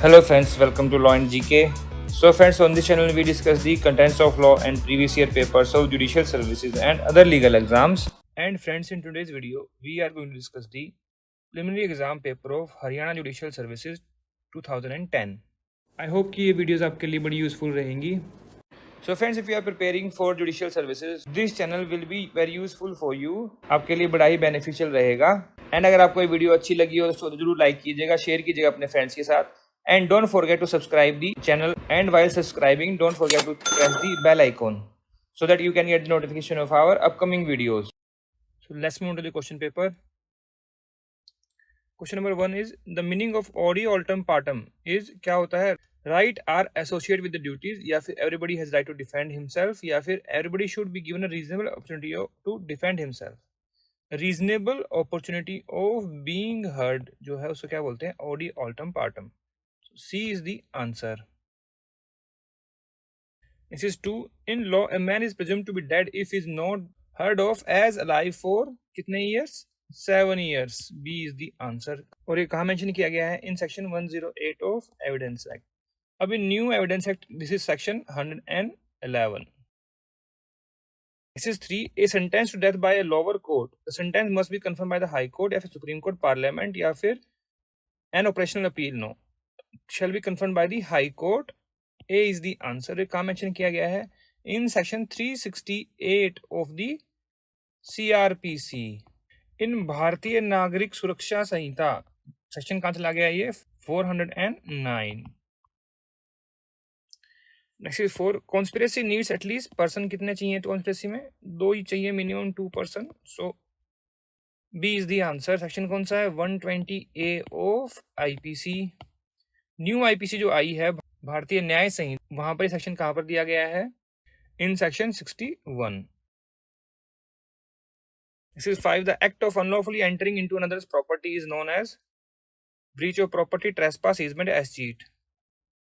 Hello friends, welcome to Law and GK. So friends, on this channel we discuss the contents of law and previous year papers of judicial services and other legal exams. And friends, in today's video we are going to discuss the preliminary exam paper of Haryana Judicial Services 2010. I hope कि ये videos आपके लिए बड़ी useful रहेंगी. So friends, if you are preparing for judicial services, this channel will be very useful for you. आपके लिए बड़ा ही beneficial रहेगा. एंड अगर आपको ये वीडियो अच्छी लगी हो तो जरूर लाइक कीजिएगा, शेयर कीजिएगा अपने फ्रेंड्स के साथ. And don't forget to subscribe the channel, and while subscribing don't forget to press the bell icon so that you can get the notification of our upcoming videos. So let's move on to the question paper. Question number 1 is the meaning of odi altum partum is क्या होता है. Right are associated with the duties, या फिर everybody has right to defend himself, या फिर everybody should be given a reasonable opportunity to defend himself. Reasonable opportunity of being heard जो है उसको क्या बोलते हैं, odi altum partum. C is the answer. This is 2. In law, a man is presumed to be dead if he is not heard of as alive for कितने years? 7 years. B is the answer. और ये कहाँ mention किया गया है? In section 108 of Evidence Act. अब in New Evidence Act, this is section 111. This is 3. A sentence to death by a lower court. The sentence must be confirmed by the High Court या फिर Supreme Court, Parliament या फिर an operational appeal. No. Shall be confirmed by the High Court. A is the answer. ये कहाँ mention किया गया है? In section 368 of the CRPC. इन भारतीय नागरिक सुरक्षा संहिता सेक्शन कहाँ चला गया ये? 409. Next is 4. Conspiracy needs at least person कितने चाहिए? तो कॉन्स्पिरेसी में 2 ही चाहिए, minimum 2 person. So B is the answer. Section कौन सा है? 120A of IPC. New IPC जो आई है भारतीय न्याय संहिता, वहां पर सेक्शन कहां पर दिया गया है? In section 61. This is 5. The act of unlawfully entering into another's property is known as breach of property, trespass, easement, as cheat.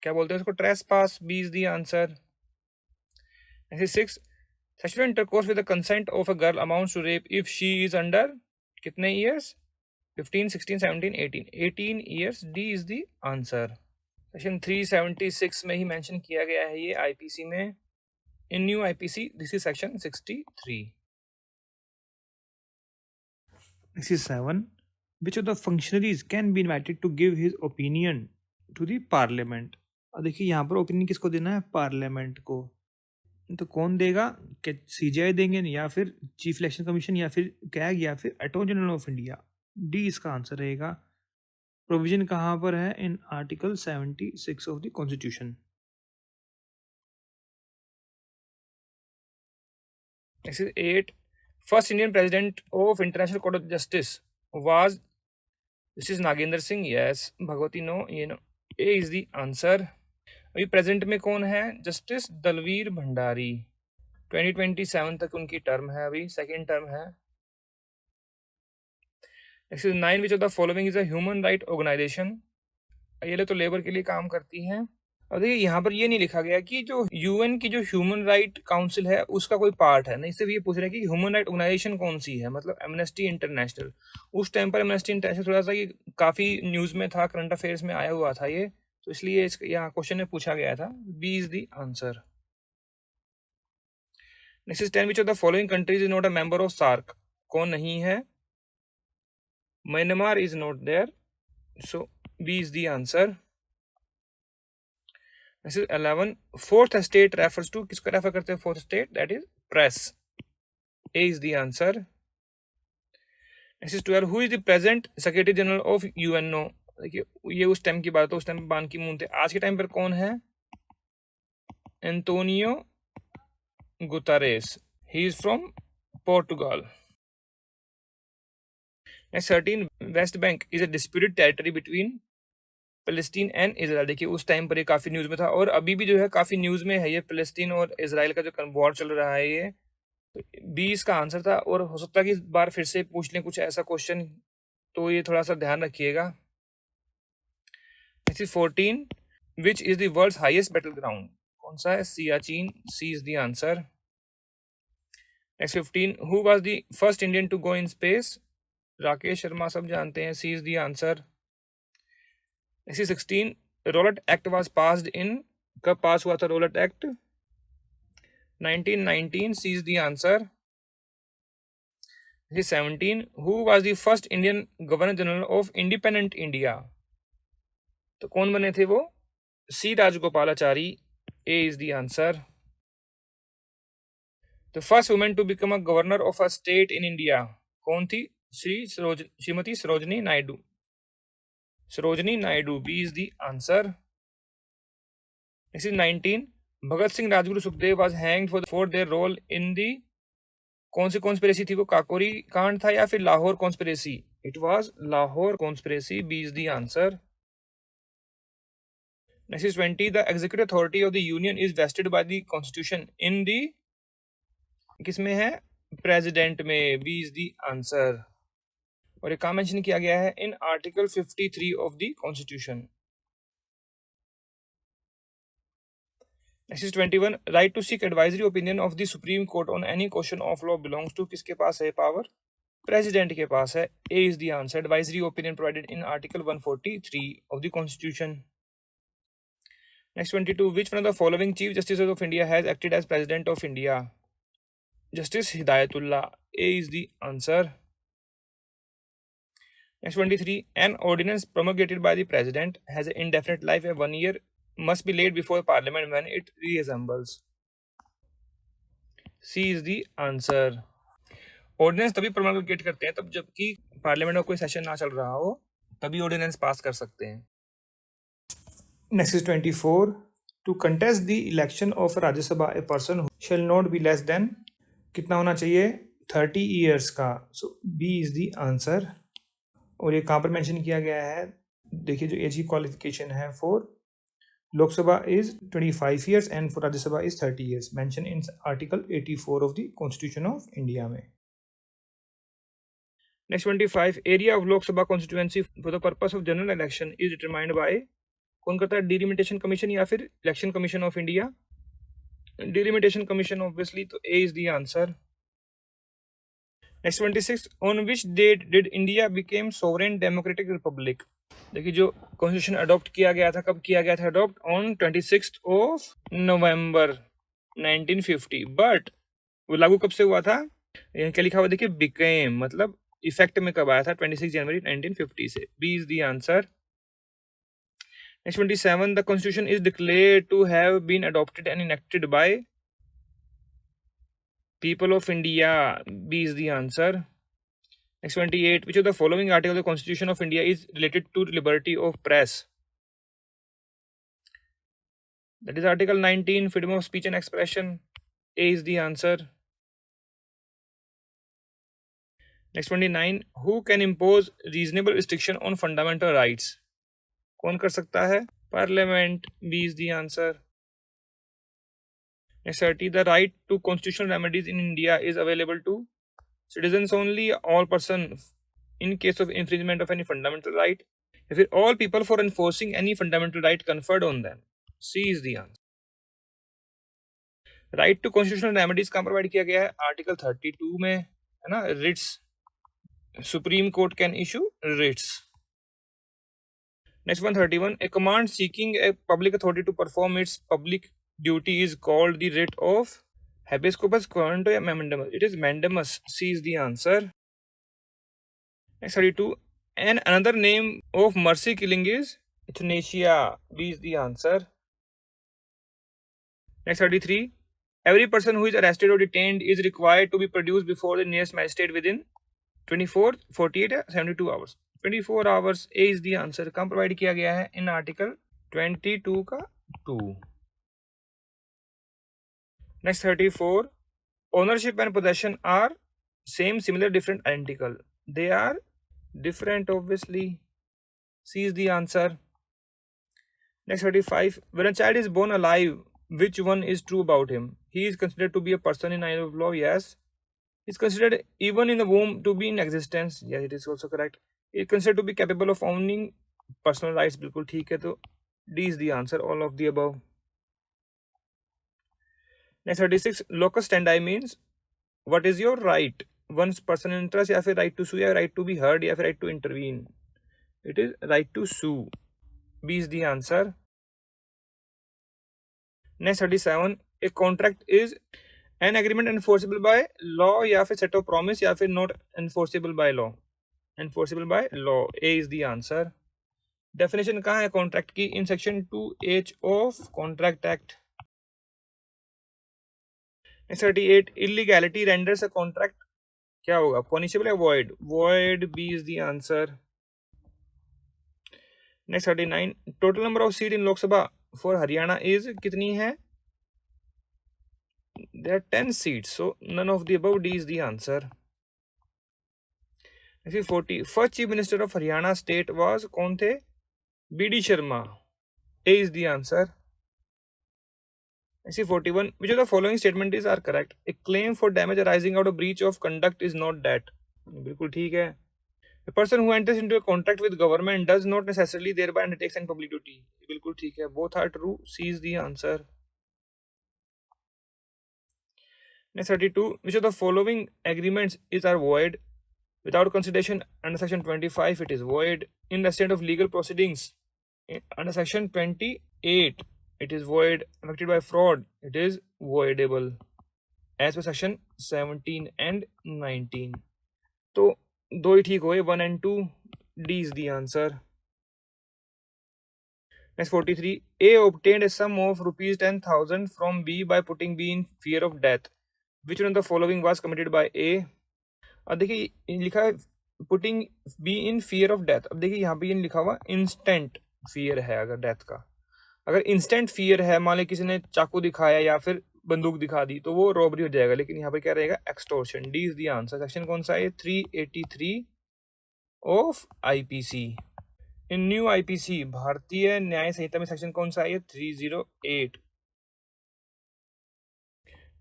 क्या बोलते हैं उसको? Trespass. B is the answer. This is 6. Sexual intercourse with the consent of a girl amounts to rape if she is under कितने years? 15, 16, 17, 18. 18 years. D is the answer. Section 376 में ही mention किया गया है ये IPC में. In new IPC this is section 63. This is 7. Which of the functionaries can be invited to give his opinion to the parliament? अब देखिए यहाँ पर ओपिनियन किसको देना है? पार्लियामेंट को. तो कौन देगा? क्या CJI देंगे, या फिर चीफ इलेक्शन कमीशन, या फिर कैग, या फिर attorney general of India? D इसका आंसर रहेगा. प्रोविजन कहाँ पर है? In article 76 of the constitution. This is 8. First Indian president of International Court of Justice was, this is Nagendra Singh. Yes. Bhagwati, no. ये no. A is the answer. अभी present में कौन है? Justice Dalvir Bhandari. 2027 तक उनकी टर्म है, अभी second term है. This is 9. Which of the following is a human right organization? ये तो लेबर के लिए काम करती हैं. अब देखिए यहाँ पर ये नहीं लिखा गया कि जो UN की जो ह्यूमन राइट काउंसिल है उसका कोई पार्ट है. नहीं, सिर्फ ये पूछ रहे हैं कि ह्यूमन राइट ऑर्गेनाइजेशन कौन सी है. मतलब एमनेस्टी इंटरनेशनल. उस टाइम पर एमनेस्टी इंटरनेशनल थोड़ा सा ये काफी न्यूज में था, करंट अफेयर्स में आया हुआ था ये, तो इसलिए यहाँ क्वेश्चन में पूछा गया था. B is the answer. Next is 10. Which of the following countries is not a member of SAARC? कौन नहीं है? Myanmar is not there. So B is the answer. This is 11. Fourth estate refers to, किसको refer करते हैं? Fourth state, that is press. A is the answer. This is 12. Who is the present Secretary General of UNO? देखिए ये उस time की बात है, उस टाइम पे बान की मून थे. आज के टाइम पर कौन है? Antonio Guterres. He is from Portugal. Next 13. West Bank is a disputed territory between Palestine and Israel. देखिए उस टाइम पर ये काफी न्यूज में था, और अभी भी जो है काफी न्यूज में है ये पैलेस्टीन और इजराइल का जो वॉर चल रहा है ये. तो बी इसका आंसर था, और हो सकता है कि इस बार फिर से पूछ लें कुछ ऐसा क्वेश्चन, तो ये थोड़ा सा ध्यान रखिएगा. 14. Which is the world's highest battle ground? कौन सा है? Siachen. C is the answer. Next 15. Who was the first Indian to go in space? Rakesh Sharma, सब जानते हैं. C is the answer. This is 16. Rowlatt act was passed in, कब pass हुआ था Rowlatt act? 1919. C is the answer. 17. Who was the first Indian governor general of independent India? तो कौन बने थे वो? C Rajagopalachari. A is the answer. The first women to become a governor of a state in India कौन थी? Shrimati Sarojini Naidu. Sarojini Naidu. B is the answer. Next is 19. Bhagat Singh Rajguru Sukhdev was hanged for their role in the, कौन सी conspiracy थी वो? काकोरी कांड था या फिर Lahore conspiracy? It was Lahore conspiracy. B is the answer. Next is 20. The executive authority of the union is vested by the constitution in the, किसमें है? प्रेसिडेंट में. B is the answer. और ये कहाँ मेंशन किया गया है? In article 53 of the constitution. Next is 21. Right to seek advisory opinion of the supreme court on any question of law belongs to, किसके पास है पावर? प्रेसिडेंट के पास है. A is the answer. Advisory opinion provided in article 143 of the constitution. Next 22. Which one of the following chief justice of India has acted as president of India? Justice Hidayatullah. A is the answer. Next 23. An ordinance promulgated by the president has an indefinite life and 1 year must be laid before parliament when it reassembles. C is the answer. Ordinance तभी promulgate करते हैं तब जबकि parliament में कोई session ना चल रहा हो, तभी ऑर्डिनेंस पास कर सकते हैं. Next is 24. To contest the election of Rajya Sabha a person shall not be less than, कितना होना चाहिए? 30 ईयर्स का. So B is the answer. और ये कहाँ पर मेंशन किया गया है? देखिए जो एज की क्वालिफिकेशन है for Lok Sabha is 25 years and for Rajya Sabha is 30 years, mention in article 84 of the constitution of India में. Next 25. Area of Lok Sabha constituency for the purpose of general election is determined by, कौन करता है? डिलिमिटेशन कमीशन या फिर election commission of India? Delimitation commission obviously. तो A is the answer. Next 26. On which date did India became sovereign democratic Republic? देखिए जो constitution adopt किया गया था, कब किया गया था adopt? On 26 of November 1950. But वो लागू कब से हुआ था? यहाँ क्या लिखा हुआ देखिए, बिकेम, मतलब इफेक्ट में कब आया था? 26 जनवरी 1950 से. B is the answer. Next 27. The constitution is declared to have been adopted and enacted by people of India. B is the answer. Next 28. Which of the following article of the Constitution of India is related to liberty of press? That is Article 19, freedom of speech and expression. A is the answer. Next 29. Who can impose reasonable restriction on fundamental rights? कौन कर सकता है? Parliament. B is the answer. Next 30. The right to constitutional remedies in India is available to citizens only, all persons in case of infringement of any fundamental right, या फिर all people for enforcing any fundamental right conferred on them. C is the answer. Right to constitutional remedies कहाँ provide किया गया है? Article 32 में है ना. Writs, supreme court can issue writs. Next 131. A command seeking a public authority to perform its public duty is called the writ of habeas corpus, quanto या mandamus? It is mandamus. C is the answer. Next 32. And another name of mercy killing is euthanasia. B is the answer. Next 33. Every person who is arrested or detained is required to be produced before the nearest magistrate within 24, 48 या 72 hours. 24 hours. A is the answer. कहाँ provide किया गया है? In article 22 का 2. Next 34. Ownership and possession are same, similar, different, identical. They are different obviously. C is the answer. Next 35. When a child is born alive, which one is true about him? He is considered to be a person in eye of law. Yes. He is considered even in the womb to be in existence. Yes, it is also correct. He is considered to be capable of owning personal rights. बिल्कुल ठीक है. तो D is the answer. All of the above. Next 36. Locus standi means what is your right? One's personal interest या फिर right to sue या right to be heard या फिर right to intervene? It is right to sue. B is the answer. Next 37, a contract is an agreement enforceable by law या फिर set of promise या फिर not enforceable by law. Enforceable by law. A is the answer. Definition कहाँ है contract की? In section 2H of Contract Act. Next 38, illegality renders a contract क्या होगा? Punishable या void? Void. B is the answer. Next 39, total number of seat in Lok Sabha for Haryana is कितनी है? There are 10 seats, so none of the above. D is the answer. Next 40, first chief minister of Haryana state was कौन थे? B.D. Sharma. A is the answer. Next 41, which of the following statements are correct? A claim for damage arising out of breach of conduct is not that. बिल्कुल ठीक है. A person who enters into a contract with government does not necessarily thereby undertakes any public duty. बिल्कुल ठीक है. Both are true. C is the answer. Next 32, which of the following agreements are void? Without consideration under section 25, it is void. In the state of legal proceedings, under section 28, it is void. Affected by fraud, it is voidable. As per section 17 and 19. तो दो ही ठीक हुए, 1 and 2. D is the answer. Next 43, A obtained a sum of rupees 10,000 from B by putting B in fear of death. Which one of the following was committed by A? अब देखिए लिखा है putting be in fear of death. अब देखिए यहाँ पे ये लिखा हुआ इंस्टेंट फियर है. अगर डेथ का अगर इंस्टेंट फियर है, मान ली किसी ने चाकू दिखाया या फिर बंदूक दिखा दी, तो वो रॉबरी हो जाएगा. लेकिन यहाँ पे क्या रहेगा? Extortion. D is the answer. Section कौन सा है? 383 of IPC. In new IPC भारतीय न्याय संहिता में सेक्शन कौन सा है? 308.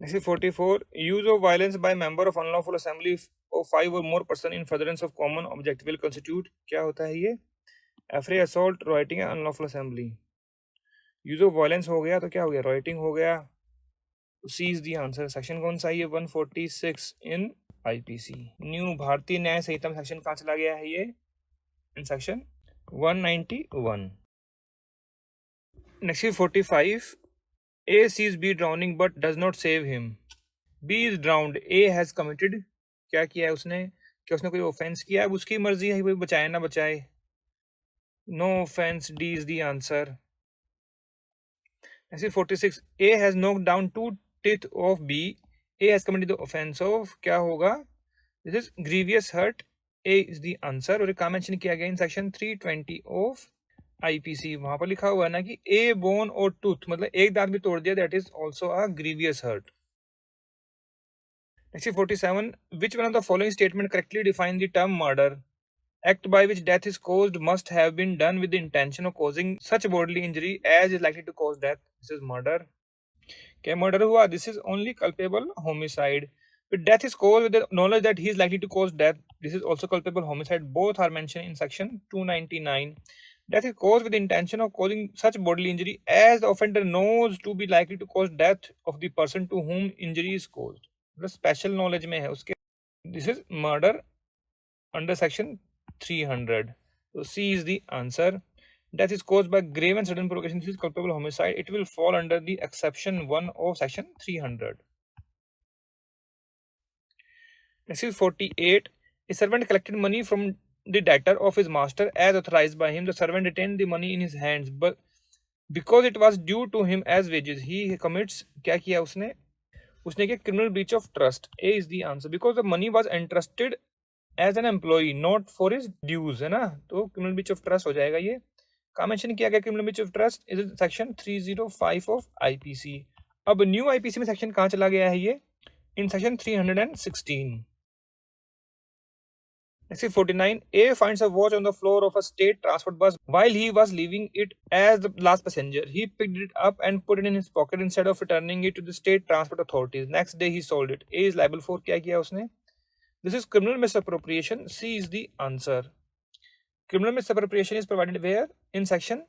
Next 44, use of violence by member of unlawful assembly of 5 or more person in furtherance of common object will constitute. क्या होता है ये? affray, assault, rioting या unlawful assembly. use of violence हो गया तो क्या हो गया? rioting हो गया. C is the answer. Section कौन सा है ये? 146 in IPC. न्यू भारतीय न्याय संहिता में सेक्शन कहाँ चला गया है ये? In section 191. Next 45, A sees B drowning but does not save him. B is drowned. A has committed. क्या किया है उसने? क्या उसने कोई ऑफेंस किया है? उसकी मर्जी है, कोई बचाए ना बचाए. No offense. D is the answer. Next 46, A has knocked down 2 teeth of B. A has committed the offense of. क्या होगा? This is grievous hurt. A is the answer. और एक मेंशन किया गया इन सेक्शन 320 of आईपीसी. वहां पर लिखा हुआ है ना कि ए बोन और टूथ, मतलब एक दांत भी तोड़ दिया, that is also a grievous hurt. Next 47, which one of the following statement correctly define the term murder? Act by which death is caused must have been done with the intention of causing such bodily injury as is likely to cause death. This is murder. क्या murder हुआ? This is only culpable homicide. Death is caused with the knowledge that he is likely to cause death. This is also culpable homicide. Both are mention in section 299. Death is caused with the intention of causing such bodily injury as the offender knows to be likely to cause death of the person to whom injury is caused. मतलब special knowledge में है उसके. This is murder under section 300. So C is the answer. Death is caused by grave and sudden provocation. This is culpable homicide. It will fall under the exception 1 of section 300. Next is 48. A servant collected money from the debtor of his master as authorized by him. The servant retained the money in his hands, but because it was due to him as wages, he commits. क्या किया उसने? उसने किया criminal breach of trust. A is the answer. Because the money was entrusted as an employee, not for his dues, है ना? तो criminal breach of trust हो जाएगा ये. कहाँ मेंशन किया गया criminal breach of trust? Is section 305 of IPC. अब न्यू IPC में सेक्शन कहाँ चला गया है ये? In section 316. Next 49, A finds a watch on the floor of a state transport bus while he was leaving it as the last passenger. He picked it up and put it in his pocket instead of returning it to the state transport authorities. Next day he sold it. A is liable for क्या किया उसने? This is criminal misappropriation. C is the answer. Criminal misappropriation is provided where? In section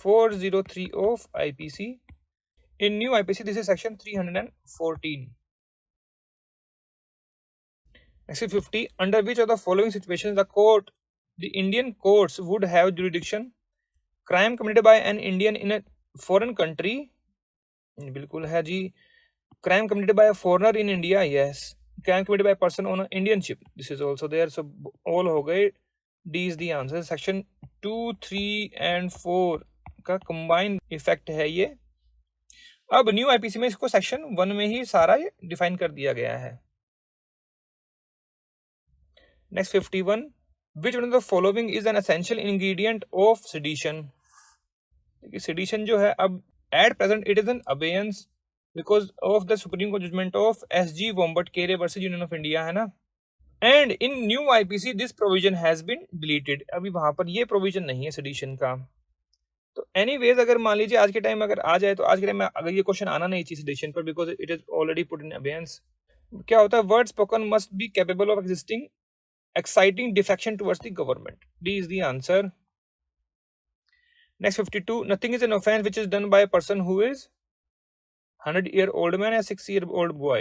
403 of IPC. In new IPC, this is section 314. Next 50, under which of the following situations the Indian courts would have jurisdiction? Crime committed by an Indian in a foreign country, बिल्कुल है जी। Crime committed by a foreigner in India, yes. Crime committed by person on Indian ship, this is also there. So all हो गए, D is the answer. Section 2, 3 and 4 का combined effect है ये। अब new IPC में इसको section 1 में ही सारा ये डिफाइन कर दिया गया है। Next 51, which one of the following is an essential ingredient of sedition. देखिए सेडिशन जो है, अब at present it is in abeyance because of the supreme court judgement of SG Vombatkere versus union of India, है ना। And in new IPC this provision has been deleted, अभी वहां पर ये प्रोविजन नहीं है सेडिशन का। तो एनीवेज अगर मान लीजिए आज के टाइम अगर आ जाए, तो आज के टाइम में अगर ये क्वेश्चन आना नहीं चाहिए सेडिशन पर, because it is already put in abeyance. क्या होता है, word spoken must be capable of existing exciting defection towards the government, D is the answer. Next 52, nothing is an offense which is done by a person who is 100-year-old man or 6-year-old boy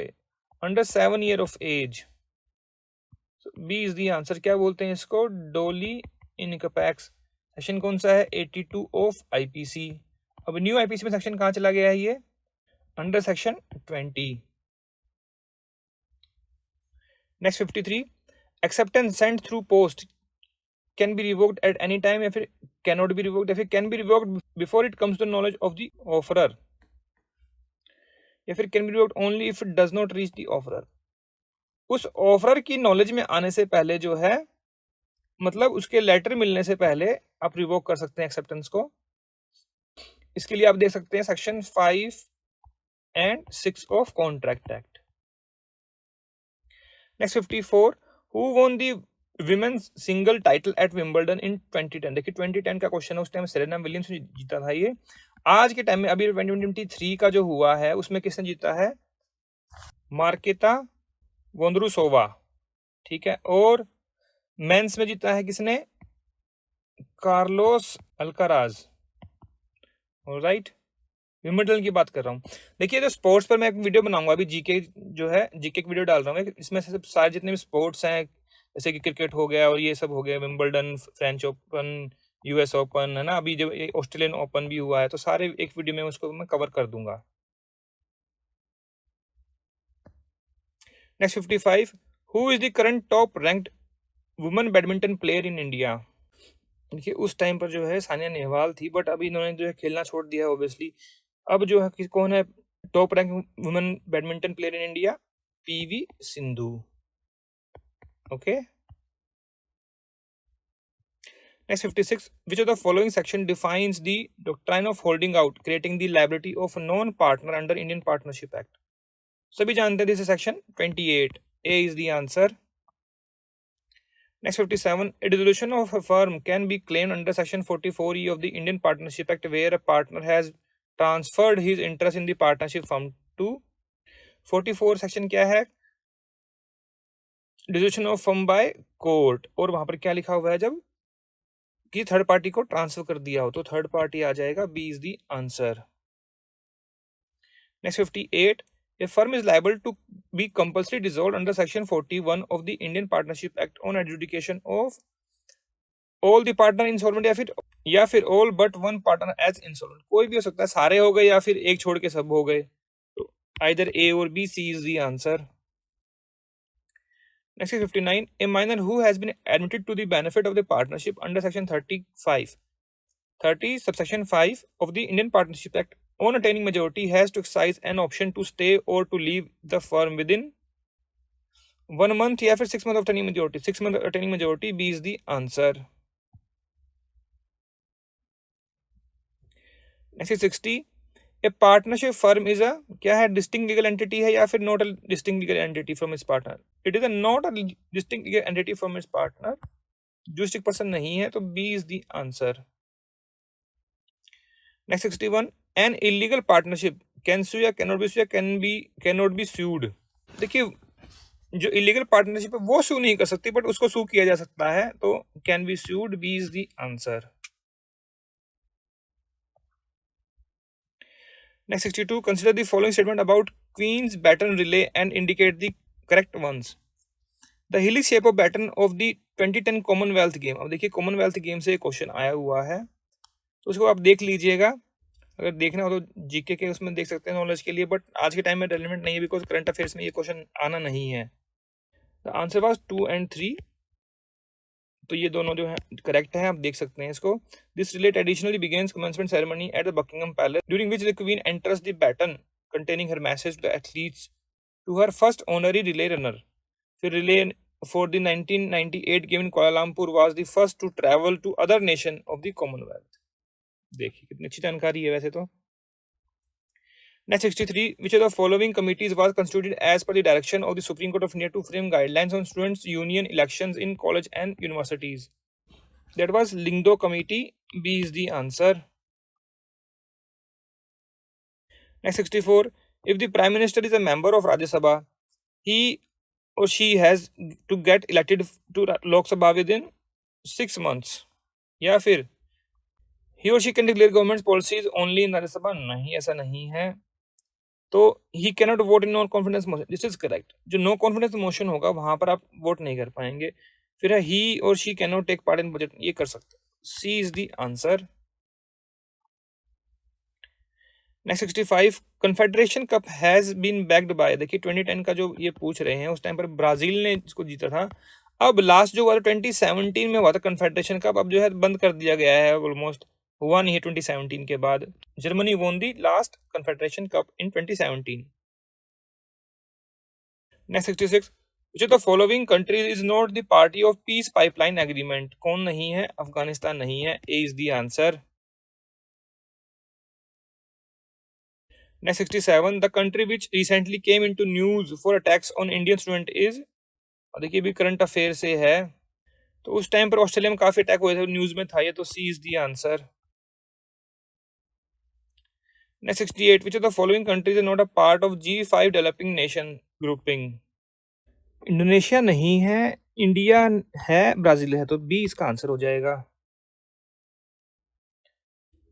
under 7 year of age, so B is the answer. क्या बोलते हैं इसको, डोली इनकपैक्स। Section कौन सा है, 82 of IPC. अब new IPC में सेक्शन कहाँ चला गया है, ये under section 20। Next 53, acceptance sent through post can be revoked at any time, या फिर कैन नॉट बी रिवोक्ड, या फिर can be revoked before it comes to knowledge of the offeror, या फिर can be revoked only if it does not reach the offeror. उस offeror की नॉलेज में आने से पहले जो है, मतलब उसके लेटर मिलने से पहले आप रिवोक कर सकते हैं एक्सेप्टेंस को। इसके लिए आप देख सकते हैं section 5 and 6 of contract act. Next 54, who won the women's single title at Wimbledon in 2010। देखिए 2010 का क्वेश्चन है, उस टाइम सेरेना विलियम्स ने जीता था ये। आज के टाइम में अभी 2023 का जो हुआ है उसमें किसने जीता है, मार्केता वोंद्रुसोवा, ठीक है। और मेंस में जीता है किसने, कार्लोस अल्काराज, ऑलराइट। विंबलडन की बात कर रहा हूँ। देखिए जो स्पोर्ट्स पर मैं एक वीडियो बनाऊंगा अभी, जीके जो है, जीके की वीडियो डाल रहा हूँ, इसमें से सारे जितने भी स्पोर्ट्स हैं, जैसे कि क्रिकेट हो गया और ये सब हो गया, Wimbledon, French open, US open, है ना, अभी जो ऑस्ट्रेलियन ओपन भी हुआ है, तो सारे एक वीडियो में उसको मैं कवर कर दूंगा। Next 55, who is the current top ranked women badminton player in India. देखिए उस टाइम पर जो है सानिया नेहवाल थी, बट अभी इन्होंने जो है खेलना छोड़ दिया ऑब्वियसली। अब जो है कौन है top rank women badminton player in India, PV Sindhu, okay. Next 56, which of the following section defines the doctrine of holding out, creating the liability of a non-partner under Indian Partnership Act? सभी जानते हैं, this is section 28, A is the answer. Next 57, a dissolution of a firm can be claimed under section 44E of the Indian Partnership Act where a partner has transferred his interest in the partnership firm to 44 section क्या है, dissolution of firm by court, और वहां पर क्या लिखा हुआ है, जब कि थर्ड पार्टी को ट्रांसफर कर दिया हो, तो थर्ड पार्टी आ जाएगा, B is the answer. Next 58, a firm is liable to be compulsory dissolved under section 41 of the Indian Partnership Act on adjudication of all the partner insolvent, या फिर all but one partner as insolvent, कोई भी हो सकता है, सारे हो गए या फिर एक छोड़ के सब हो गए, तो either A और B, C is the answer. Next is 59, a minor who has been admitted to the benefit of the partnership under section 30 subsection 5 of the Indian Partnership Act on attaining majority has to exercise an option to stay or to leave the firm within 1 month, या फिर 6 months of attaining majority, 6 months of attaining majority, B is the answer. Next is 60, a partnership firm is a क्या है, distinct legal entity है या फिर not a distinct legal entity from its partner, it is a not a distinct legal entity from its partner, juristic person नहीं है, तो B is the answer. Next 61, an illegal partnership can sue या cannot be sue या cannot be sued। देखिए जो illegal partnership है वो सू नहीं कर सकती, बट उसको सू किया जा सकता है, तो can be sued, B is the answer. Next 62, consider the following statement about queen's baton relay and indicate the correct ones. The hilly shape of baton of the 2010 Commonwealth game. अब देखिए Commonwealth game से question आया हुआ है, तो उसको आप देख लीजिएगा, अगर देखना हो तो जीके के उसमें देख सकते हैं नॉलेज के लिए, बट आज के टाइम में रेलिवेंट नहीं है बिकॉज करंट अफेयर्स में ये क्वेश्चन आना नहीं है। द आंसर वाज 2 and 3, तो ये दोनों जो है करेक्ट है, आप देख सकते हैं इसको। This relate additionally begins commencement ceremony at the Buckingham Palace during which the queen enters the baton containing her message to the athletes to her first honorary relay runner. फिर relay for the 1998 game in Kuala Lumpur was the first to travel to other nation of the Commonwealth। देखिए कितनी अच्छी जानकारी है वैसे तो। Next 63, which of the following committees was constituted as per the direction of the Supreme Court of India to frame guidelines on students' union elections in college and universities? That was Lingdo Committee. B is the answer. Next 64, if the Prime Minister is a member of Rajya Sabha, he or she has to get elected to Lok Sabha within 6 months, या फिर he or she can declare government's policies only in Rajya Sabha? नहीं, ऐसा नहीं है। तो he cannot vote in no confidence motion, this is correct. जो no confidence motion होगा वहां पर आप वोट नहीं कर पाएंगे। फिर है he or she cannot take part in budget, ये कर सकते। C is the answer. Next 65, confederation cup has been backed by, देखिए 2010 का जो ये पूछ रहे हैं, उस टाइम पर ब्राजील ने इसको जीता था। अब लास्ट जो हुआ था 2017 में हुआ था कन्फेडरेशन कप, अब जो है बंद कर दिया गया है, ऑलमोस्ट हुआ नहीं है 2017 के बाद। जर्मनी वोन दी last confederation cup in 2017। Next 66, which of the following countries is not the party of peace pipeline agreement? कौन नहीं है? अफगानिस्तान नहीं है। A is the answer. Next 67, the country which recently came into news for attacks on Indian student is, और देखिए भी current affair से है, तो उस टाइम पर ऑस्ट्रेलिया में काफी अटैक हुए थे, न्यूज में था ये, तो C is the answer. Next 68, which of the following countries are not a part of G5 developing nation grouping? Indonesia नहीं है, इंडिया है, ब्राजील है, तो बी इसका आंसर हो जाएगा।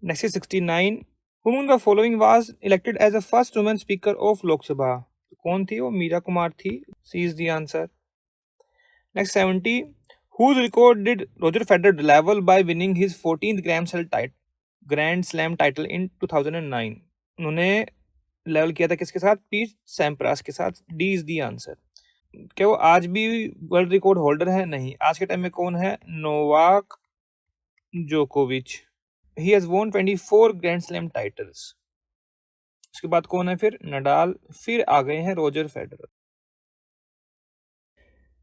Next 69, whom the following was elected as the first woman speaker of Lok Sabha? कौन थी वो? मीरा कुमार थी। C is the answer. Next 70, whose record did Roger Federer level by winning his 14th Grand Slam title in 2009? उन्होंने level किया था किसके साथ? Pete Sampras के साथ। D is the answer. क्या वो आज भी वर्ल्ड रिकॉर्ड होल्डर है? नहीं। आज के टाइम में कौन है? नोवाक जोकोविच। ही हैज वोन 24 ग्रैंड स्लैम टाइटल्स। उसके बाद कौन है फिर? नडाल। फिर आ गए हैं Roger Federer.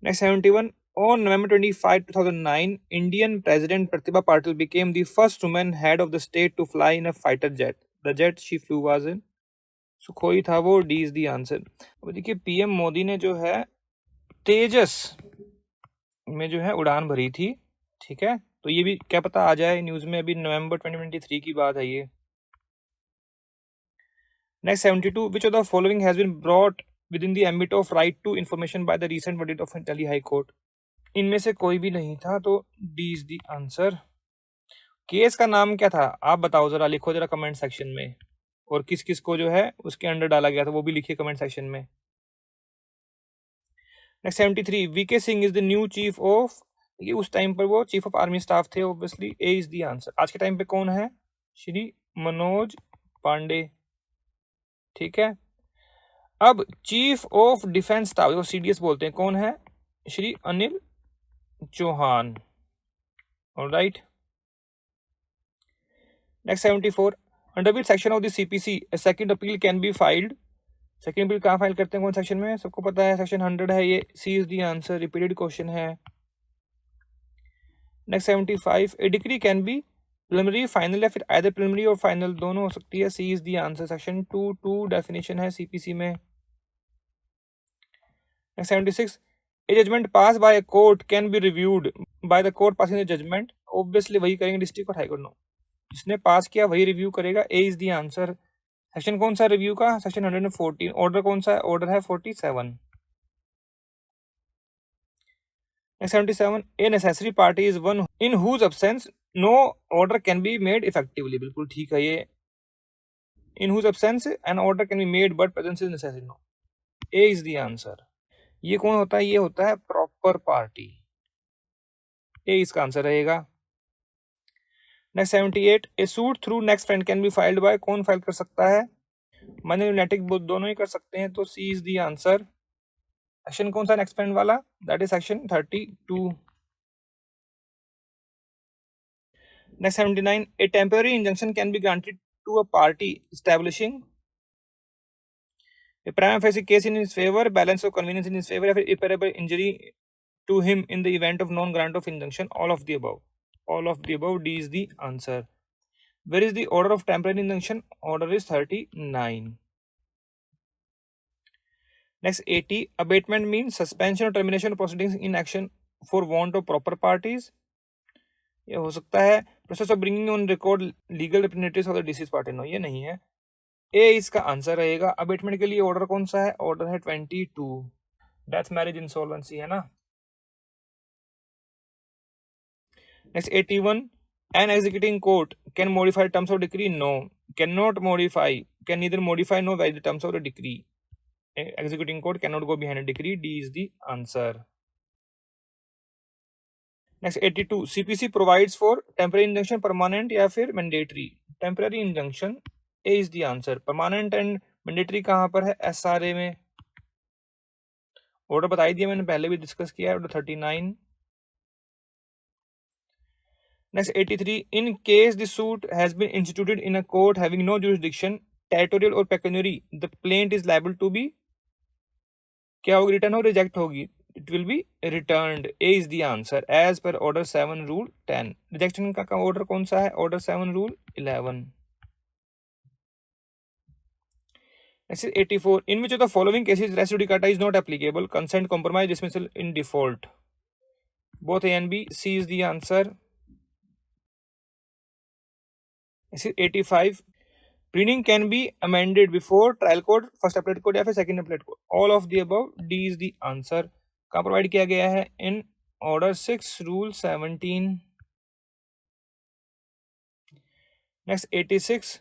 Next 71, on November 25, 2009, Indian President Pratibha Patil became the first woman head of the state to fly in a fighter jet. The jet she flew was in Sukhoi था वो। D is the answer. अब देखिए PM Modi ने जो है तेजस में जो है उड़ान भरी थी, ठीक है, तो ये भी क्या पता आ जाए न्यूज में, अभी नवंबर 2023 की बात है ये। Next 72, which of the following has been brought within the ambit of right to information by the recent verdict of Delhi High Court? इनमें से कोई भी नहीं था, तो D is the answer. Case का नाम क्या था? आप बताओ जरा, लिखो जरा कमेंट सेक्शन में, और किस किस को जो है उसके अंडर डाला गया था वो भी लिखिए कमेंट सेक्शन में। Next 73, VK Singh is the new chief of, ये उस टाइम पर वो चीफ ऑफ आर्मी स्टाफ थे obviously. A is the answer. आज के टाइम पे कौन है? श्री मनोज पांडे, ठीक है। अब चीफ ऑफ डिफेंस स्टाफ, जो सीडीएस बोलते हैं, कौन है? Shri Anil Chauhan. Alright. Next 74, under which section of the CPC a second appeal can be filed? Second appeal कहाँ फाइल करते हैं, कौन सेक्शन में? सबको पता है, सेक्शन 100 है ये। C is the answer. Repeated question है। Next 75, a degree can be preliminary, final, या फिर आइदर प्रिलिमिनरी और फाइनल दोनों हो सकती है। C is the answer. Section 2 definition है सीपीसी में। Next 76, a judgement pass by a court can be reviewed by the court passing the judgement. Obviously वही करेंगे डिस्ट्रिक्ट और हाईकोर्ट। नो, जिसने पास किया वही रिव्यू करेगा। ए इज द आंसर। सेक्शन कौन सा रिव्यू का? सेक्शन 114। ऑर्डर कौन सा है? ऑर्डर है 47। Next 77, a necessary party is one in whose absence no order can be made effectively। बिल्कुल ठीक है ये। in whose absence an order can be made but presence is necessary। no, A is the answer। ये कौन होता है? ये होता है प्रॉपर पार्टी। ए इसका आंसर रहेगा। Next 78, A suit through next friend can be filed by, कौन फाइल कर सकता है? मनी यूनाइटिक दोनों ही कर सकते हैं, तो C is the answer. Section कौन सा नेक्स्ट फ्रेंड वाला? That is section 32। Next 79, a temporary injunction can be granted to a party establishing a prima facie case in his favor, balance of convenience in his favor, या फिर irreparable injury to him in the event of non-grant of injunction, all of the above. All of the above, D is the answer. Where is the order of temporary injunction? Order is 39. Next 80, abatement means suspension or termination of proceedings in action for want of proper parties. ये हो सकता है process of bringing on record legal representatives of the deceased party. No, ये नहीं है। ए इसका answer रहेगा। Abetment के लिए ऑर्डर कौन सा है? ऑर्डर है 22, डेथ मैरिज इंसॉल्वेंसी है ना। Next 81, an executing court can modify terms of decree, no can not modify, can neither modify no wide the terms of the decree, executing court can not go behind the decree, D is the answer. Next 82, CPC provides for temporary injunction permanent या फिर mandatory? Temporary injunction, A is the answer. Permanent and mandatory कहां पर है? SRA में। Order बताई दिया मैंने, पहले भी डिस्कस किया है, order 39। Next 83, in case the suit has been instituted in a court having no jurisdiction territorial और pecuniary, the plaint is liable to be, क्या होगी? रिटर्न हो रिजेक्ट होगी? It will be returned, A is the answer as per order 7 rule 10। Rejection का order कौन सा है? Order 7 rule 11। Next is 84, in which of the following cases res judicata is not applicable? Consent, compromise, dismissal in default. Both A and B. C is the answer. This is 85, pleading can be amended before trial court, first appellate court या फिर second appellate court. All of the above, D is the answer. कहाँ provide किया गया है? in order 6 rule 17. Next 86,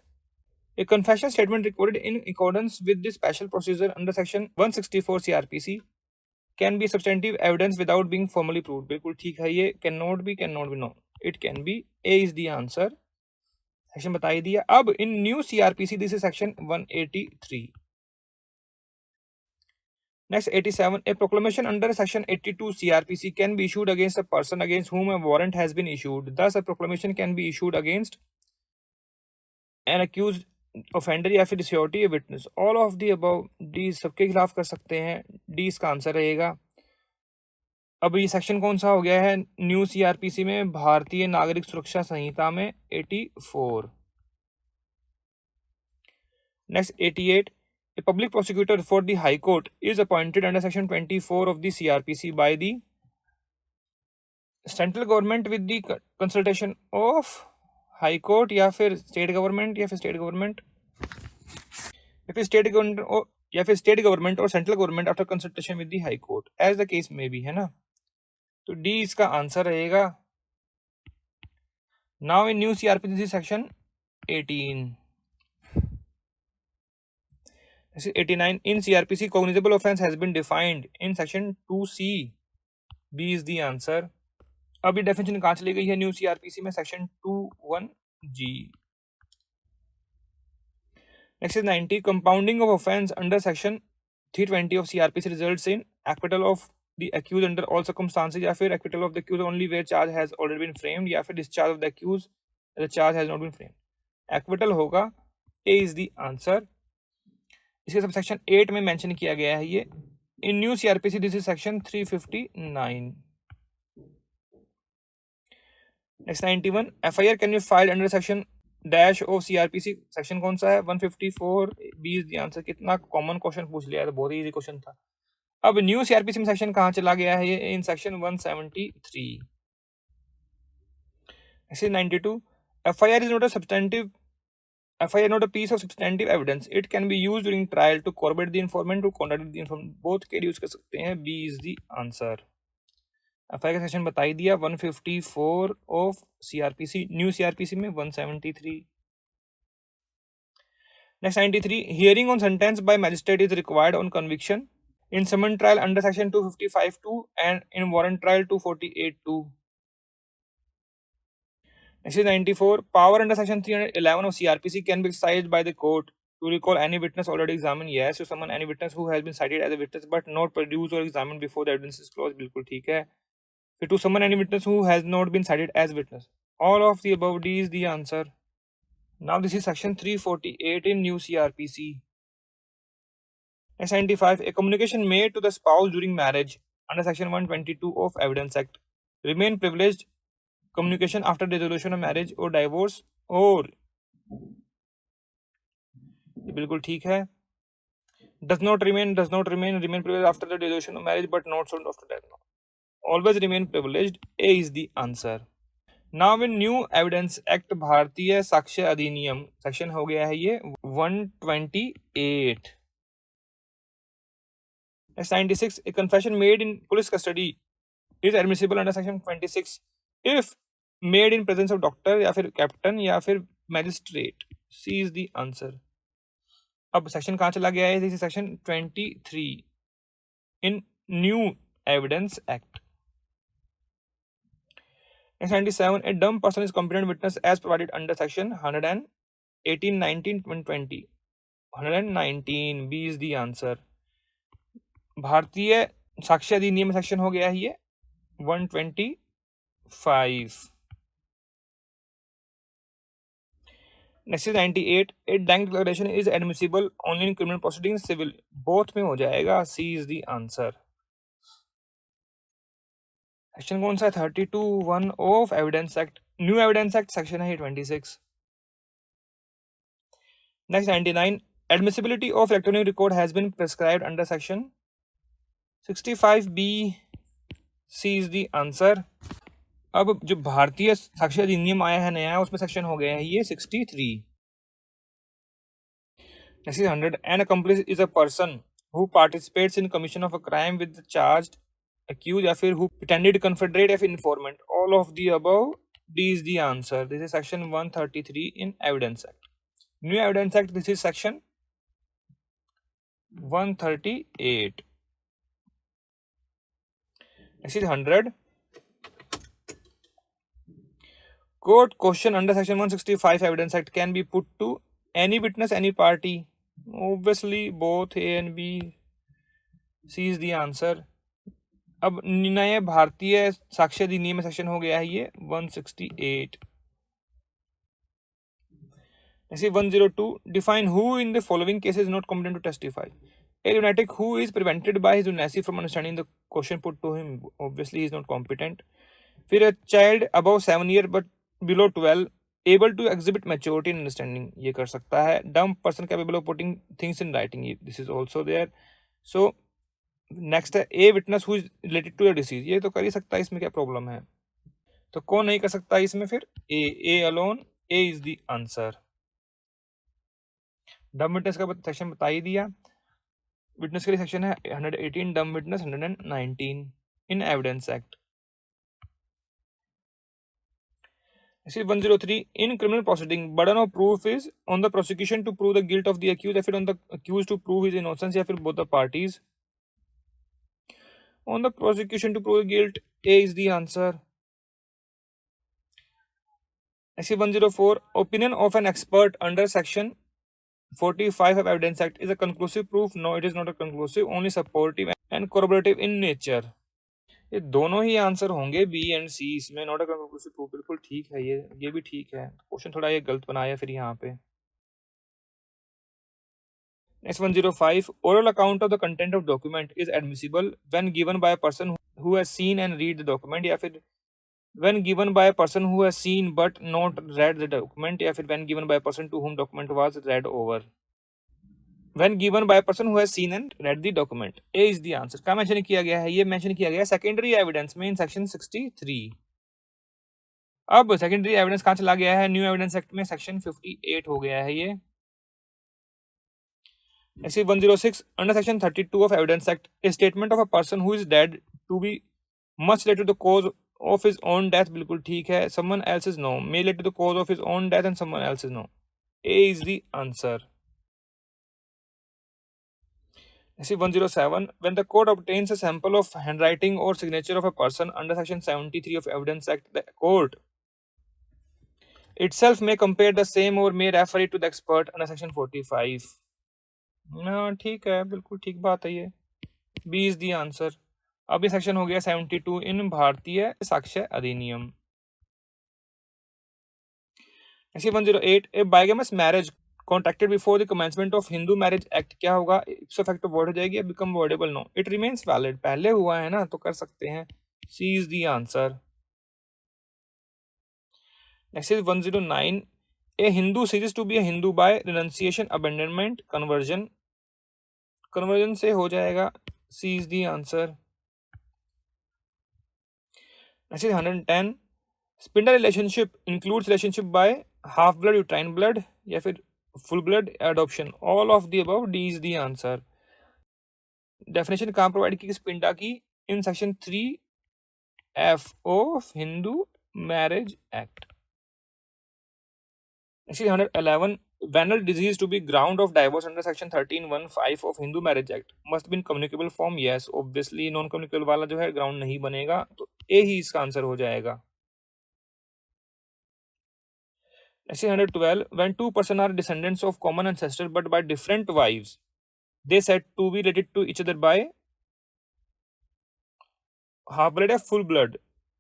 a confession statement recorded in accordance with the special procedure under section 164 CRPC can be substantive evidence without being formally proved. बिल्कुल ठीक है ये। cannot be, no, it can be, A is the answer. Section बता ही दिया। अब in new CrPC this is section 183। Next 87, a proclamation under section 82 CrPC can be issued against a person against whom a warrant has been issued. Thus a proclamation can be issued against an accused offender या फिर security witness. All of the above, D सबके खिलाफ कर सकते हैं, D इसका answer रहेगा। अब ये सेक्शन कौन सा हो गया है न्यू सीआरपीसी में? भारतीय नागरिक सुरक्षा संहिता में 84। Next 88, a public prosecutor for the High Court is appointed under section 24 of the CRPC by the central government with the consultation of High Court या फिर state government या फिर state government या फिर state government और या फिर state government और central government after consultation with the High Court, as the case may be, है ना। तो D इसका आंसर रहेगा। Now in new CRPC section 18. This is 89, in CRPC cognizable offense has been defined in section 2C. B is the answer. अब ये definition कहाँ चली गई है न्यू सीआरपीसी में? Section 21G. Next is 90, compounding of offence under section 320 of CrPC results in acquittal of the accused under all circumstances या फिर acquittal of the accused only where charge has already been framed या फिर discharge of the accused the charge has not been framed. Acquittal होगा, A is the answer. इसके sub section 8 में mention किया गया है ये। In new CrPC this is section 359। Next 91, FIR can be filed under section dash of CrPC, section कौन सा है? 154, बी इज द आंसर। कितना कॉमन क्वेश्चन पूछ लिया, तो बहुत ही इजी क्वेश्चन था। अब न्यू सीआरपीसी में सेक्शन कहाँ चला गया है ये? In section 173। Next 92, FIR is not a substantive FIR not a piece of substantive evidence. It can be used during trial to corroborate the informant, to contradict the informant. Both के use कर सकते हैं। B is the answer. FIR का section बता ही दिया 154 of CRPC, new CRPC में 173। Next 93, hearing on sentence by magistrate is required on conviction in summon trial under section 255(2) and in warrant trial 248(2). Next is 94. Power under section 311 of CRPC can be exercised by the court to recall any witness already examined. Yes, to summon any witness who has been cited as a witness but not produced or examined before the evidence is closed. बिल्कुल ठीक है. फिर to summon any witness who has not been cited as witness. All of the above, D is the answer. Now this is section 348 in new CRPC. Next 95. A communication made to the spouse during marriage under section 122 of Evidence Act remain privileged communication after dissolution of marriage or divorce or ये बिल्कुल ठीक है. Does not remain privileged after the dissolution of marriage but not sold after death. No. Always remain privileged. A is the answer. Now in new evidence act भारतीय साक्ष्य अधिनियम section हो गया है ये 128. Next 96. A confession made in police custody is admissible under section 26 if made in presence of doctor या फिर captain या फिर magistrate. C is the answer. अब सेक्शन कहाँ चला गया है? This is section 23 in new evidence act. Next 97. A dumb person is competent witness as provided under section 118, 19, 20. 119. B is the answer. भारतीय साक्ष्य अधिनियम सेक्शन हो गया है ये 125. Next is 98. A blank declaration is admissible only in criminal proceedings, civil. Both में हो जाएगा. C is the answer. Section कौन सा है? 32(1) of evidence act. New evidence act section है 26. Next 99. Admissibility of electronic record has been prescribed under section 65B. C is the answer. अब जो भारतीय साक्ष्य अधिनियम आया है नया उसमें सेक्शन हो गया है ये 63. Next is 100. An accomplice is a person who participates in commission of a crime with the charged, accused या फिर who pretended confederate या फिर informant. All of the above. D is the answer. This is section 133 in Evidence Act. New Evidence Act. This is section 138. Next is 100. Court question under section 165 Evidence Act can be put to any witness, any party. Obviously both A and B. C is the answer. अब नए भारतीय साक्ष्य अधिनियम में section हो गया है ये 168. ऐसे 102. Define who in the following cases is not competent to testify. A lunatic who is prevented by his lunacy from understanding the question put to him. Obviously he is not competent. फिर a child above 7 years but below 12 able to exhibit maturity and understanding. ये कर सकता है. Dumb person capable of putting things in writing. This is also there. So next है a witness who is related to the deceased. ये तो कर ही सकता है. इसमें क्या प्रॉब्लम है? तो कौन नहीं कर सकता इसमें? फिर A alone. A is the answer. डम विटनेस का सेक्शन बता ही दिया. विटनेस के लिए सेक्शन है 118. Dumb witness 119 in evidence act. 103. In criminal proceeding burden of proof is on the prosecution to prove the guilt of the accused या फिर on the accused to prove his innocence या फिर both the parties. On the prosecution to prove guilt. A is the answer. SC 104. Opinion of an expert under section 45 of Evidence Act is a conclusive proof. No, it is not a conclusive, only supportive and corroborative in nature. ये दोनों ही answer होंगे B and C. इसमें not a conclusive proof. बिल्कुल ठीक है. ये भी ठीक है. क्वेश्चन थोड़ा ये गलत बनाया फिर यहाँ पे. Next 105. Oral account of the content of document is admissible when given by a person who has seen and read the document या फिर when given by a person who has seen but not read the document या फिर when given by a person to whom document was read over. When given by a person who has seen and read the document. A is the answer. क्या mention किया गया है? ये mention किया गया है सेकेंडरी एविडेंस में in section 63. अब सेकेंडरी एविडेंस कहाँ चला गया है? न्यू एविडेंस एक्ट में सेक्शन 58 हो गया है ये. SC 106. Under section 32 of Evidence Act, a statement of a person who is dead to be must relate to the cause of his own death. बिल्कुल ठीक है. Someone else's no. May relate to the cause of his own death and someone else's no. A is the answer. SC 107. When the court obtains a sample of handwriting or signature of a person under section 73 of Evidence Act, the court itself may compare the same or may refer it to the expert under section 45. हाँ ठीक है, बिल्कुल ठीक बात है ये, B is the answer. अब ये सेक्शन हो गया 72 इन भारतीय साक्ष्य अधिनियम। ऐसे 108 a bigamous marriage contracted before the commencement of Hindu marriage act क्या होगा, इस इफेक्ट वर्ड हो जाएगी या become voidable, no it remains valid, पहले हुआ है ना तो कर सकते हैं, C is the answer. Next is 109 a Hindu ceases to be a Hindu by renunciation, abandonment, conversion, conversion से हो जाएगा, C is the answer. Next is 110 sapinda relationship includes relationship by half blood, uterine blood या फिर full blood adoption, all of the above, D is the answer. Definition कहाँ provide की स्पिंडा की, in section 3F of Hindu marriage act. 111 venal disease to be ground of divorce under section 13(1)(5) of Hindu Marriage Act must be in communicable form, yes obviously non communicable वाला जो है ground नहीं बनेगा, तो ए ही इसका आंसर हो जाएगा। 112 when two person are descendants of common ancestor but by different wives they said to be related to each other by half blood या full blood,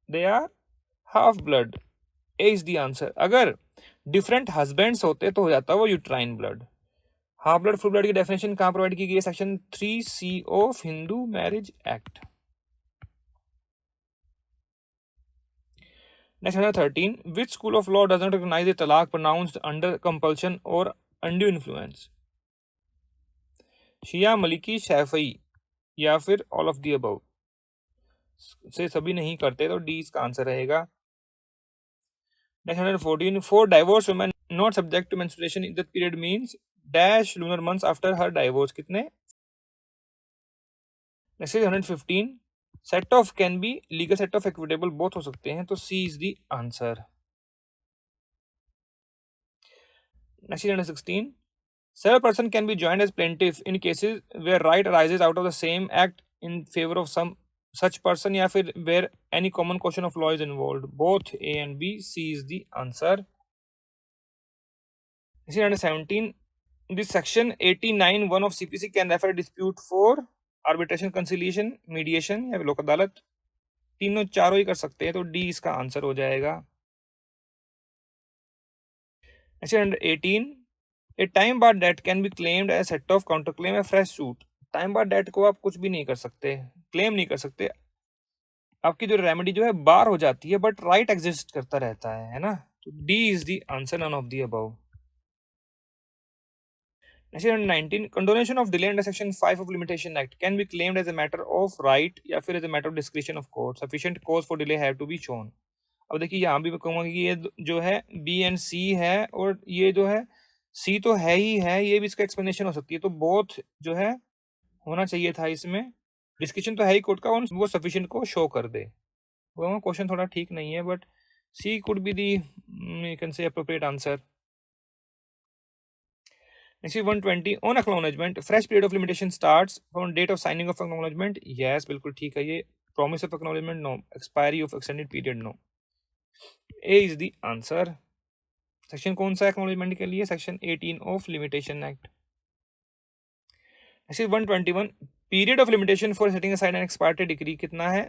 they are half blood, A is the answer. अगर different husbands होते तो हो जाता वो uterine blood. Half blood full blood की definition कहाँ provide की गई है, section 3C of Hindu marriage act. Next 113 which school of law does not recognise the talaq pronounced under compulsion और अनड्यू इन्फ्लुएंस, शिया, मलिकी, शैफई या फिर ऑल ऑफ द अबव, से सभी नहीं करते तो डी इसका आंसर रहेगा। Next 114 for divorced women not subject to menstruation in that period means dash lunar months after her divorce, कितने। Next is 115 set of can be legal set of equitable both हो सकते हैं, तो C is the answer। Next is 116 several person can be joined as plaintiff in cases where right arises out of the same act in favor of some such person या फिर where any common question of law is involved, both A and B, C is the answer। This is 117 this section 89(1) of CPC can refer dispute for arbitration, conciliation, mediation या लोक अदालत, तीनों चारों ही कर सकते हैं, तो डी इसका आंसर हो जाएगा। 118 A time bar debt can be claimed as set off counter claim या fresh suit, time bar debt को आप कुछ भी नहीं कर सकते, क्लेम नहीं कर सकते, आपकी जो रेमेडी जो है बार हो जाती है बट राइट एग्जिस्ट करता रहता है ना, तो D is the answer, none of the above. 19 condonation of delay under section 5 of limitation act can be claimed as a matter of right या फिर as a matter of discretion of court, sufficient cause for delay have to be shown। अब देखिए यहाँ भी मैं कहूँगा कि ये जो है बी एंड सी है और ये जो है सी तो है ही है, ये भी इसका एक्सप्लेनेशन हो सकती है, तो बोथ जो है होना चाहिए था इसमें, डिस्क्रिप्शन तो है ही कोर्ट का, वो सफिशिएंट को शो कर दे, वो क्वेश्चन थोड़ा ठीक नहीं है but C could be the you can say appropriate answer. Next is 120 on acknowledgement fresh period of limitation starts from date of signing of acknowledgement, yes बिल्कुल ठीक है ये, promise of acknowledgement no, expiry of extended period no, A is the answer। Section कौन सा acknowledgement के लिए, section 18 of limitation act. Next is 121 period of limitation for setting aside an expired degree कितना है,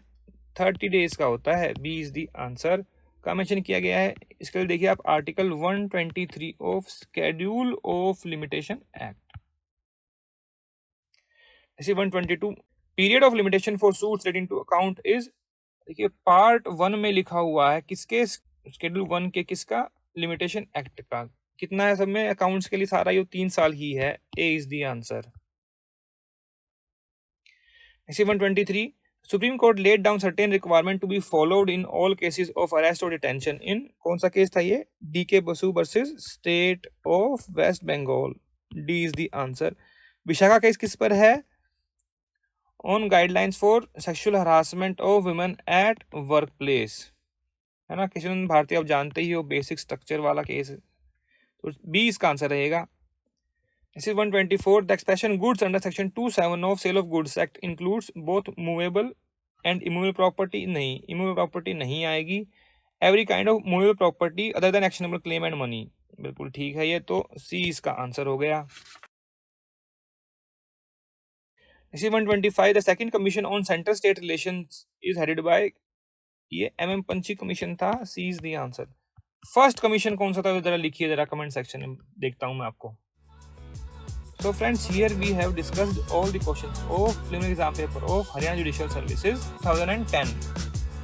30 डेज का होता है, B is the answer. का मेंशन किया गया है, इसके लिए देखिए आप article 123 of schedule of limitation act. 122 period of limitation for suits relating to account is, देखिए पार्ट 1 में लिखा हुआ है किसके, शेड्यूल 1 के किसका, लिमिटेशन एक्ट का, कितना है सब में, अकाउंट्स के लिए सारा ये 3 साल ही है, A is the answer. 123 supreme court laid down certain requirement to be followed in all cases of arrest और डिटेंशन इन, कौन सा केस था ये, DK Basu versus state of West Bengal, D is the answer. Vishakha case किस पर है, on guidelines for sexual harassment of women at work place, है ना, किशन भारती आप जानते ही हो, बेसिक स्ट्रक्चर वाला केस है, तो बी इसका आंसर रहेगा। This is 124 the expression goods under section 27 of sale of goods act includes both movable and immovable property, नहीं immovable property नहीं आएगी, every kind of movable property other than actionable claim and money. बिल्कुल ठीक है ये, तो सी इसका answer हो गया। इसी 125 the second commission on central state relations is headed by, ये MM पंची कमीशन था, C is the answer. First commission कौन सा था जरा लिखिए जरा कमेंट सेक्शन में, देखता हूं मैं आपको। So friends, here we have discussed all the questions of preliminary exam paper of Haryana judicial services 2010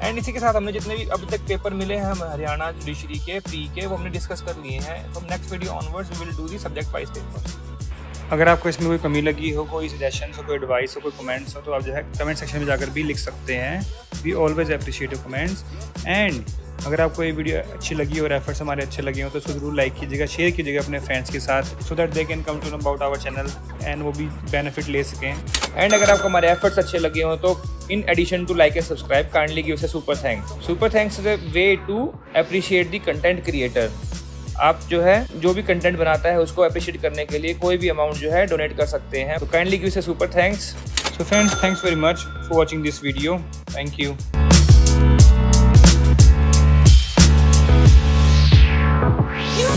and इसी के साथ हमने जितने भी अब तक पेपर मिले हैं हम हरियाणा जुडिशरी के प्री के वो हमने डिस्कस कर लिए हैं। तो next video onwards we will do the subject wise papers. अगर आपको इसमें कोई कमी लगी हो, कोई सजेशन हो, कोई एडवाइस हो, कोई कमेंट्स हो, तो आप जो है कमेंट सेक्शन में जाकर भी लिख सकते हैं। We always appreciate your comments. And अगर आपको ये वीडियो अच्छी लगी और एफर्ट्स हमारे अच्छे लगे हो तो उसको जरूर लाइक कीजिएगा, शेयर कीजिएगा अपने फ्रेंड्स के साथ, so that they can come to know about our channel and वो भी बेनिफिट ले सकें। एंड अगर आपको हमारे एफर्ट्स अच्छे लगे हो तो in addition to like and subscribe kindly give us a super thanks. Super thanks is a way to appreciate the content creator. आप जो है जो भी कंटेंट बनाता है उसको अप्रिशिएट करने के लिए कोई भी अमाउंट जो है डोनेट कर सकते हैं। तो kindly give us a super thanks. So friends, thanks very much for watching this video. Thank you.